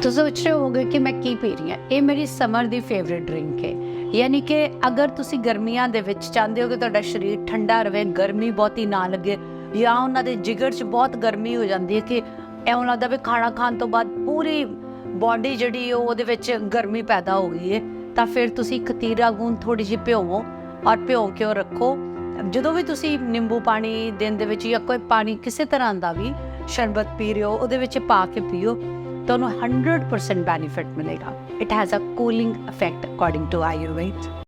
तो सोच रहे होगे कि मैं की पी रही ਹਾਂ। ਇਹ ਮੇਰੀ ਸਮਰ ਦੀ ਫੇਵਰਿਟ ਡਰਿੰਕ ਹੈ। ਯਾਨੀ ਕਿ ਅਗਰ ਤੁਸੀਂ ਗਰਮੀਆਂ ਦੇ ਵਿੱਚ ਚਾਹੁੰਦੇ ਹੋ ਕਿ ਤੁਹਾਡਾ ਸਰੀਰ ਠੰਡਾ ਰਹੇ, ਗਰਮੀ ਬਹੁਤੀ ਨਾ ਲੱਗੇ, ਜਾਂ ਉਹਨਾਂ ਦੇ ਜਿਗਰ 'ਚ ਬਹੁਤ ਗਰਮੀ ਹੋ ਜਾਂਦੀ ਹੈ ਕਿ ਇਉਂ ਲੱਗਦਾ ਵੀ ਖਾਣਾ ਖਾਣ ਤੋਂ ਬਾਅਦ ਪੂਰੀ ਬੋਡੀ ਜਿਹੜੀ ਉਹਦੇ ਵਿੱਚ ਗਰਮੀ ਪੈਦਾ ਹੋ ਗਈ ਹੈ, ਤਾਂ ਫਿਰ ਤੁਸੀਂ ਖਤੀਰਾ ਗੂੰਦ ਥੋੜ੍ਹੀ ਜਿਹੀ ਭਿਓਵੋ ਔਰ ਭਿਓ ਕੇ ਰੱਖੋ। ਜਦੋਂ ਵੀ ਤੁਸੀਂ ਨਿੰਬੂ ਪਾਣੀ ਦਿਨ ਦੇ ਵਿੱਚ ਜਾਂ ਕੋਈ ਪਾਣੀ ਕਿਸੇ ਤਰ੍ਹਾਂ ਦਾ ਵੀ ਸ਼ਰਬਤ ਪੀ ਰਹੇ ਹੋ, ਉਹਦੇ ਵਿੱਚ ਪਾ ਕੇ ਪੀਓ, ਤੁਹਾਨੂੰ 100% ਬੈਨੀਫਿਟ ਮਿਲੇਗਾ। It has a cooling effect according to Ayurveda.